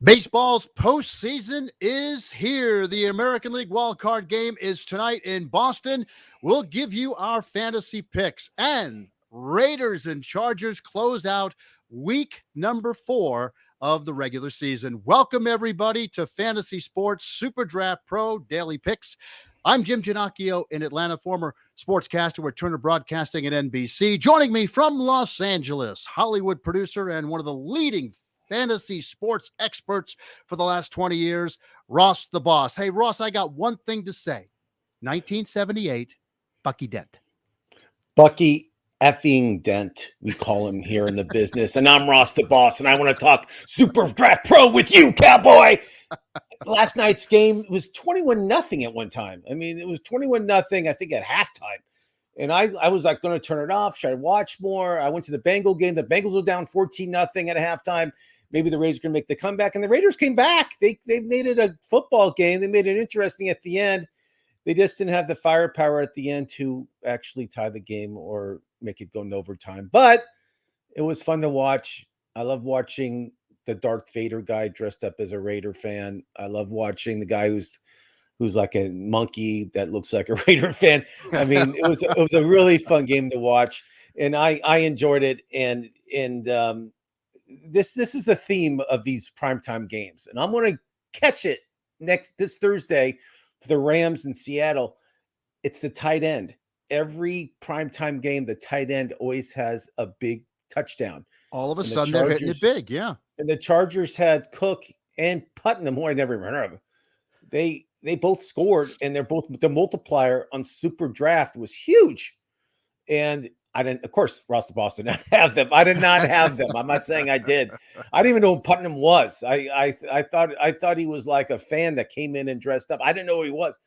Baseball's postseason is here. The American League wildcard game is tonight in Boston. We'll give you our fantasy picks, and Raiders and Chargers close out week number 4 of the regular season. Welcome, everybody, to Fantasy Sports Superdraft Pro Daily Picks. I'm Jim Ginocchio in Atlanta, former sportscaster with Turner Broadcasting at NBC. Joining me from Los Angeles, Hollywood producer and one of the leading fantasy sports experts for the last 20 years, Ross the Boss. Hey, Ross, I got one thing to say. 1978, Bucky Dent. Bucky effing Dent, we call him here in the business. And I'm Ross the Boss, and I want to talk Superdraft Pro with you, cowboy. Last night's game was 21-0 at one time. I mean, it was 21-0, I think, at halftime. And I was like going to turn it off, try to watch more. I went to the Bengal game. The Bengals were down 14-0 at halftime. Maybe the Raiders can make the comeback. And the Raiders came back. They made it a football game. They made it interesting at the end. They just didn't have the firepower at the end to actually tie the game or make it go in overtime. But it was fun to watch. I love watching the Darth Vader guy dressed up as a Raider fan. I love watching the guy who's like a monkey that looks like a Raider fan. I mean, it was a really fun game to watch, and I enjoyed it. And this is the theme of these primetime games, and I'm going to catch it this Thursday for the Rams in Seattle. It's the tight end. Every primetime game, the tight end always has a big touchdown. All of a sudden, they're hitting it big, yeah. And the Chargers had Cook and Putnam, who I never even heard of. They both scored, and the multiplier on Super Draft was huge. And I didn't, of course, Ross the Boss did not have them. I did not have them. I'm not saying I did. I didn't even know who Putnam was. I thought he was like a fan that came in and dressed up. I didn't know who he was.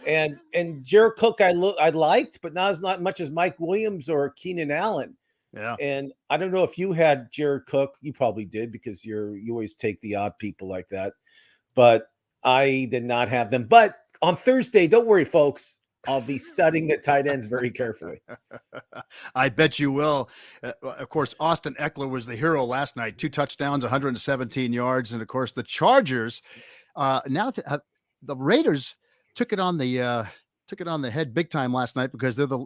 And Jared Cook I liked, but not as much as Mike Williams or Keenan Allen. Yeah. And I don't know if you had Jared Cook. You probably did, because you always take the odd people like that. But I did not have them. But on Thursday, don't worry, folks, I'll be studying the tight ends very carefully. I bet you will. Of course, Austin Eckler was the hero last night. 2 touchdowns, 117 yards. And, of course, the Chargers, the Raiders took it on the head big time last night, because they're the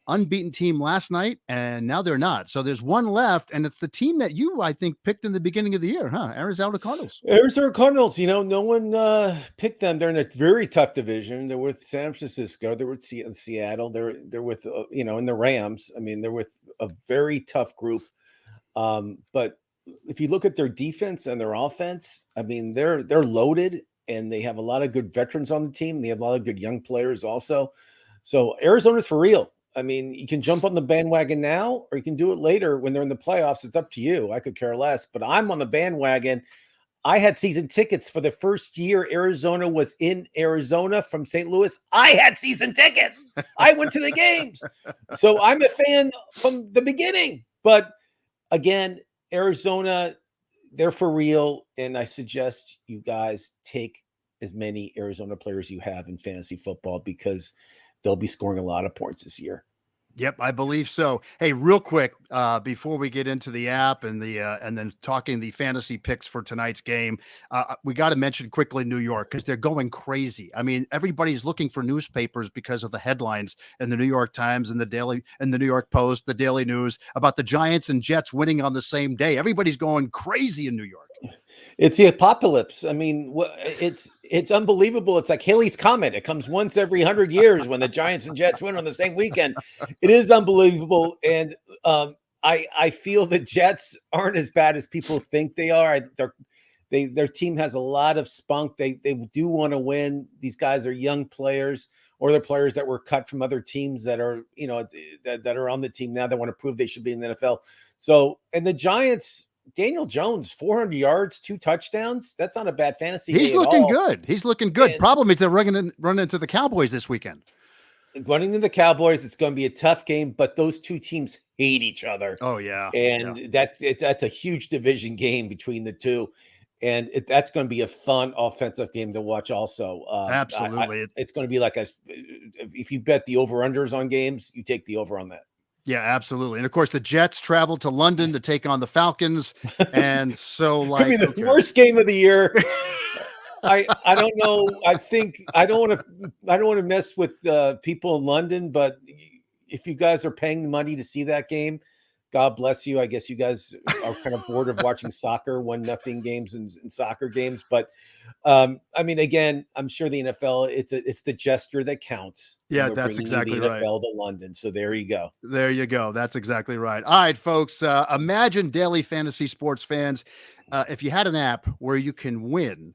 unbeaten team last night, and now they're not. So there's one left, and it's the team that you, I think, picked in the beginning of the year, huh? Arizona Cardinals. Arizona Cardinals, no one picked them. They're in a very tough division. They're with San Francisco. They're with Seattle. They're with, in the Rams. I mean, they're with a very tough group. But if you look at their defense and their offense, I mean, they're loaded. And they have a lot of good veterans on the team. They have a lot of good young players also. So Arizona's for real. I mean, you can jump on the bandwagon now, or you can do it later when they're in the playoffs. It's up to you. I could care less, but I'm on the bandwagon. I had season tickets for the first year Arizona was in Arizona from St. Louis. I had season tickets. I went to the games. So I'm a fan from the beginning. But again, Arizona, they're for real, and I suggest you guys take as many Arizona players you have in fantasy football, because they'll be scoring a lot of points this year. Yep, I believe so. Hey, real quick, before we get into the app and then talking the fantasy picks for tonight's game, we got to mention quickly New York, because they're going crazy. I mean, everybody's looking for newspapers because of the headlines in the New York Times and the New York Post, the Daily News, about the Giants and Jets winning on the same day. Everybody's going crazy in New York. It's the apocalypse. I mean, it's unbelievable. It's like Halley's Comet. It comes once every 100 years when the Giants and Jets win on the same weekend. It is unbelievable. And I feel the Jets aren't as bad as people think they are. Their team has a lot of spunk. They do want to win. These guys are young players, or they're players that were cut from other teams that are, that are on the team now that want to prove they should be in the NFL. So, and the Giants, Daniel Jones, 400 yards, 2 touchdowns. That's not a bad fantasy. He's looking good. He's looking good. And problem is they're running into the Cowboys this weekend. Running into the Cowboys, it's going to be a tough game, but those two teams hate each other. Oh, yeah. And that's a huge division game between the two. And that's going to be a fun offensive game to watch also. Absolutely. It's going to be like if you bet the over-unders on games, you take the over on that. Yeah, absolutely. And of course, the Jets traveled to London to take on the Falcons. And so, Could be like, the okay. worst game of the year. I don't know. I think I don't want to mess with people in London, but if you guys are paying money to see that game, God bless you. I guess you guys are kind of bored of watching soccer, 1-0 games and soccer games. But I mean, again, I'm sure the NFL, it's the gesture that counts. And Yeah, we're that's bringing the exactly right. NFL to London. So there you go. There you go. That's exactly right. All right, folks. Imagine daily fantasy sports fans, if you had an app where you can win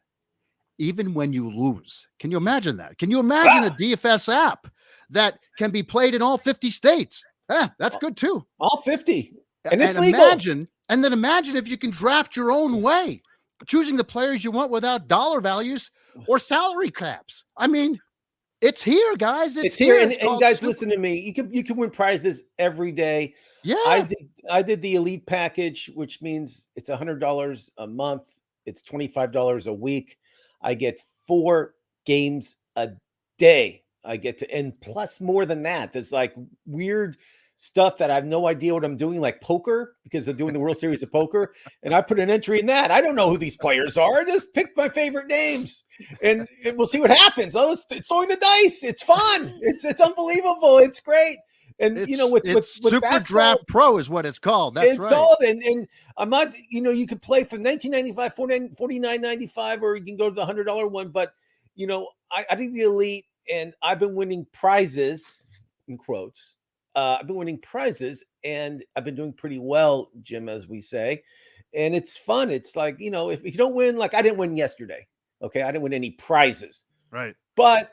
even when you lose. Can you imagine that? Can you imagine a Ah, DFS app that can be played in all 50 states? That's good too. all 50. And it's And legal. imagine if you can draft your own way, choosing the players you want without dollar values or salary caps. I mean, it's here, guys. It's Here. here. And, It's and called guys, Super. listen to me. You can win prizes every day. I Yeah. did I did the elite package, which means it's $100 a month. It's $25 a week. I get 4 games a day. I get to, and plus more than that. There's like weird stuff that I have no idea what I'm doing, like poker, because they're doing the World Series of Poker. And I put an entry in that. I don't know who these players are. I just pick my favorite names, and we'll see what happens. It's throwing the dice. It's fun. It's unbelievable. It's great. And It's with basketball, Superdraft Pro is what it's called. That's it's right. called, and I'm not, you can play for 19.95, 49.95, or you can go to the $100 one. But I think the elite, and I've been winning prizes in quotes. I've been winning prizes, and I've been doing pretty well, Jim, as we say. And it's fun. It's like, if you don't win, like I didn't win yesterday. Okay, I didn't win any prizes, Right. but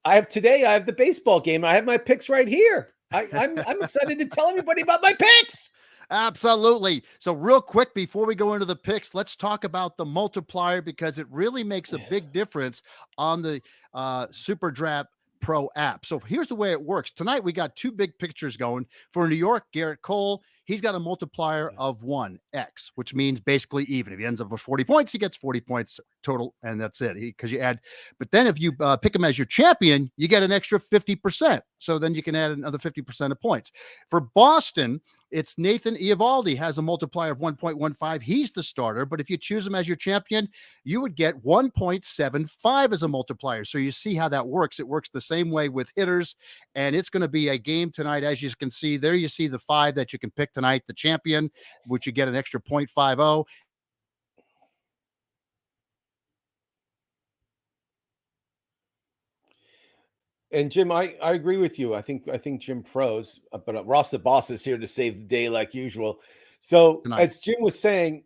I have the baseball game. I have my picks right here. I'm excited to tell everybody about my picks. Absolutely. So real quick, before we go into the picks, let's talk about the multiplier because it really makes a big difference on the Superdraft Pro app. So here's the way it works. Tonight, we got 2 big pictures going. For New York, Garrett Cole, he's got a multiplier of 1x, which means basically even. If he ends up with 40 points, he gets 40 points total, and that's it. Because you add, but then if you pick him as your champion, you get an extra 50%. So then you can add another 50% of points. For Boston, it's Nathan Eovaldi has a multiplier of 1.15. He's the starter, but if you choose him as your champion, you would get 1.75 as a multiplier. So you see how that works. It works the same way with hitters, and it's going to be a game tonight. As you can see there, you see the 5 that you can pick tonight, the champion, which you get an extra 0.50. And Jim, I agree with you. I think Jim pros, but Ross the boss is here to save the day like usual. So Tonight. as Jim was saying,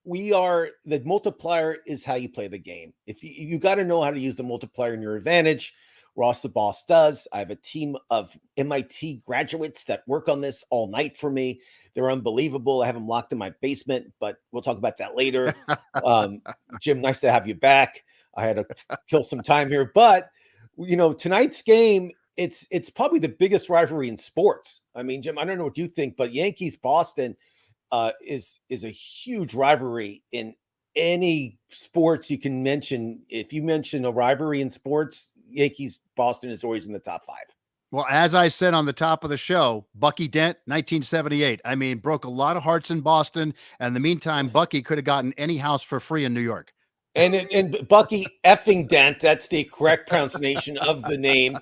the multiplier is how you play the game. If you got to know how to use the multiplier in your advantage. Ross the boss does. I have a team of MIT graduates that work on this all night for me. They're unbelievable. I have them locked in my basement, but we'll talk about that later. Jim, nice to have you back. I had to kill some time here, but tonight's game, it's probably the biggest rivalry in sports. I mean, Jim, I don't know what you think, but Yankees Boston is a huge rivalry in any sports you can mention. If you mention a rivalry in sports, Yankees Boston is always in the top 5. Well, as I said on the top of the show, Bucky Dent, 1978. I mean, broke a lot of hearts in Boston. And in the meantime, Bucky could have gotten any house for free in New York. And Bucky effing Dent, that's the correct pronunciation of the name.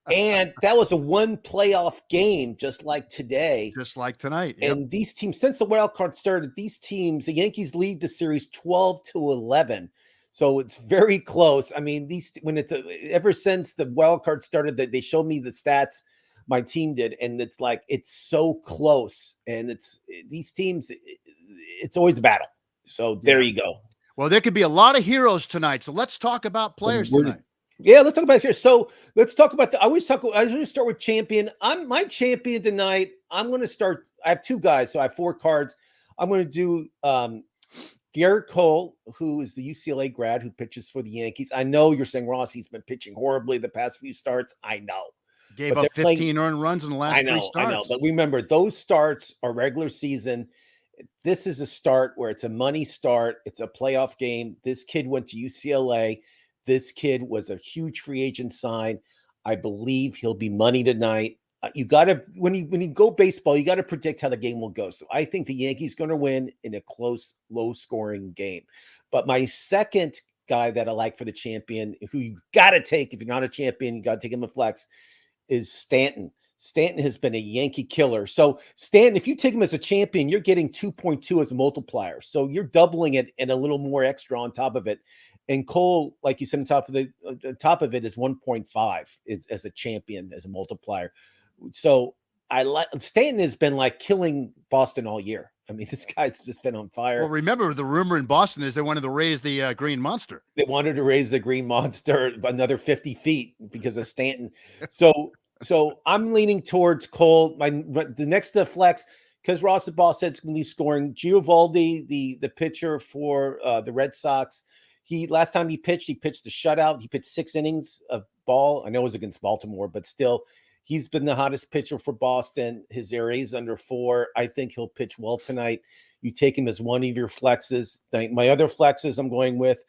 And that was a 1 playoff game, just like today. Just like tonight. Yep. And these teams, since the wild card started, the Yankees lead the series 12-11. So it's very close. I mean, ever since the wild card started, that they showed me the stats, my team did, and it's like it's so close. And these teams, it's always a battle. So there you go. Well, there could be a lot of heroes tonight. So let's talk about players tonight. Yeah, let's talk about here. So let's talk about I always start with champion. My champion tonight. I'm going to start. I have 2 guys, so I have 4 cards. I'm going to do Garrett Cole, who is the UCLA grad who pitches for the Yankees. I know you're saying, Ross, he's been pitching horribly the past few starts. I know. Gave up 15 earned runs in the last 3 starts. I know. But remember, those starts are regular season. This is a start where it's a money start. It's a playoff game. This kid went to UCLA. This kid was a huge free agent sign. I believe he'll be money tonight. You got to when you go baseball, you got to predict how the game will go. So I think the Yankees going to win in a close, low-scoring game. But my second guy that I like for the champion, who you got to take if you're not a champion, you got to take him a flex, is Stanton. Stanton has been a Yankee killer. So Stanton, if you take him as a champion, you're getting 2.2 as a multiplier. So you're doubling it and a little more extra on top of it. And Cole, like you said, on top of it is 1.5 is as a champion, as a multiplier. So I like Stanton has been like killing Boston all year. I mean, this guy's just been on fire. Well, remember the rumor in Boston is they wanted to raise the Green Monster. They wanted to raise the Green Monster another 50 feet because of Stanton. So I'm leaning towards Cole. The next to flex, because Ross the Boss said it's going to be scoring. Giovanni, the pitcher for the Red Sox. Last time he pitched a shutout. He pitched 6 innings of ball. I know it was against Baltimore, but still, he's been the hottest pitcher for Boston. His ERA is under 4. I think he'll pitch well tonight. You take him as one of your flexes. My other flexes, I'm going with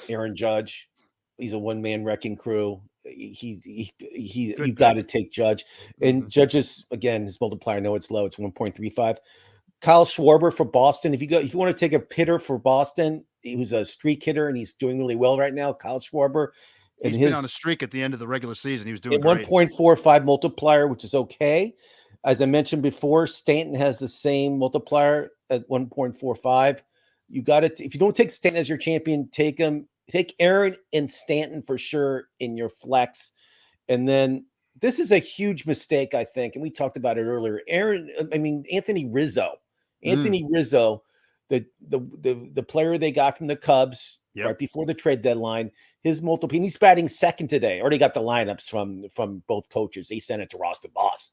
Aaron Judge. He's a one-man wrecking crew. You got to take Judge. And Judge's, again, his multiplier, I know it's low. It's 1.35. Kyle Schwarber for Boston. If you want to take a hitter for Boston, he was a streak hitter and he's doing really well right now. Kyle Schwarber. And he's been on a streak at the end of the regular season. He was doing great. 1.45 multiplier, which is okay. As I mentioned before, Stanton has the same multiplier at 1.45. You got to, if you don't take Stanton as your champion, take Aaron and Stanton for sure in your flex. And then this is a huge mistake, I think, and we talked about it earlier. Anthony Rizzo. Rizzo, the player they got from the Cubs right before the trade deadline. His multiple, he's batting second today. Already got the lineups from both coaches. They sent it to Ross the Boss.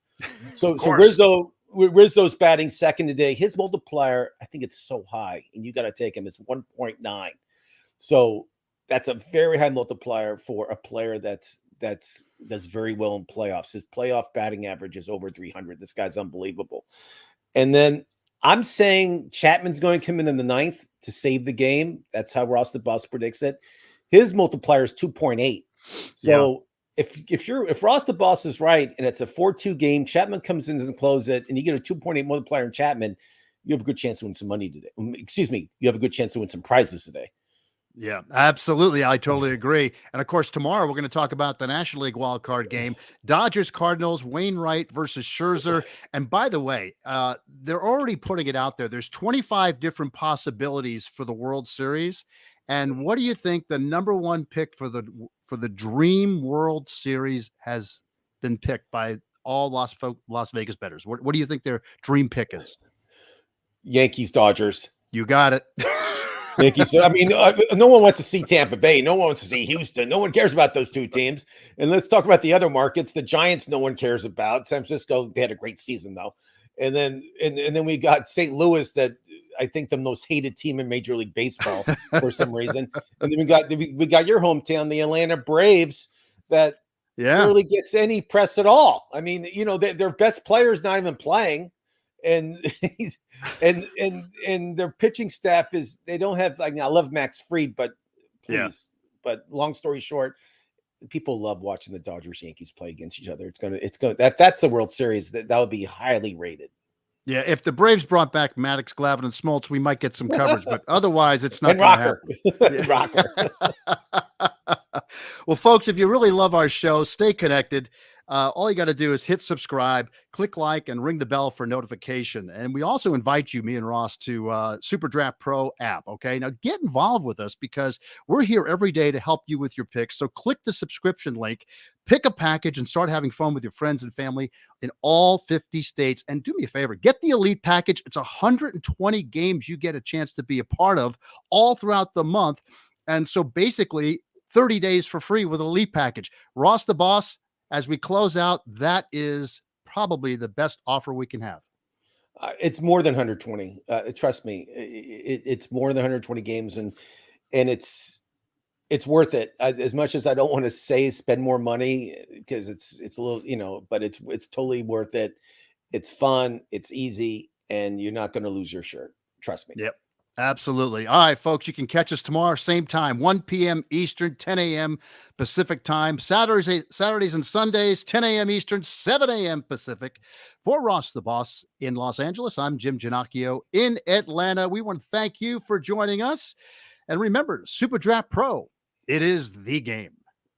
So Rizzo's batting second today. His multiplier, I think it's so high, and you got to take him. It's 1.9. So that's a very high multiplier for a player that does very well in playoffs. His playoff batting average is over 300. This guy's unbelievable. And then I'm saying Chapman's going to come in the 9th to save the game. That's how Ross the Boss predicts it. His multiplier is 2.8. So if Ross the Boss is right and it's a 4-2 game, Chapman comes in and closes it, and you get a 2.8 multiplier in Chapman, you have a good chance to win some money today. Excuse me, you have a good chance to win some prizes today. Yeah, absolutely. I totally agree. And of course, tomorrow we're going to talk about the National League wild card game, Dodgers, Cardinals, Wainwright versus Scherzer. And by the way, they're already putting it out there. There's 25 different possibilities for the World Series. And what do you think the number one pick for the Dream World Series has been picked by all Las Vegas bettors? What do you think their dream pick is? Yankees, Dodgers. You got it. Yankees. I mean, no one wants to see Tampa Bay. No one wants to see Houston. No one cares about those two teams. And let's talk about the other markets. The Giants, no one cares about. San Francisco, they had a great season though. And then we got St. Louis, that I think the most hated team in Major League Baseball for some reason. And then we got your hometown, the Atlanta Braves, that barely gets any press at all. I mean, their best player's not even playing. And their pitching staff they don't have, like, I love Max Fried, but but long story short, people love watching the Dodgers Yankees play against each other. That's the World Series that would be highly rated. Yeah, if the Braves brought back Maddox, Glavine, and Smoltz, we might get some coverage, but otherwise it's not going to happen. Rocker. Well, folks, if you really love our show, stay connected. All you got to do is hit subscribe, click like, and ring the bell for notification. And we also invite you, me and Ross, to Superdraft Pro app. Okay, now get involved with us because we're here every day to help you with your picks. So click the subscription link, pick a package, and start having fun with your friends and family in all 50 states. And do me a favor, get the Elite package. It's 120 games you get a chance to be a part of all throughout the month. And so basically 30 days for free with an Elite package. Ross the Boss, as we close out, that is probably the best offer we can have. It's more than 120. Trust me, it's more than 120 games, and it's worth it. As much as I don't want to say spend more money, because it's a little, but it's totally worth it. It's fun, it's easy, and you're not going to lose your shirt. Trust me. Yep. Absolutely. All right, folks, you can catch us tomorrow, same time, 1 p.m. Eastern, 10 a.m. Pacific time. Saturdays and Sundays, 10 a.m. Eastern, 7 a.m. Pacific. For Ross the Boss in Los Angeles, I'm Jim Ginocchio in Atlanta. We want to thank you for joining us. And remember, Superdraft Pro, it is the game.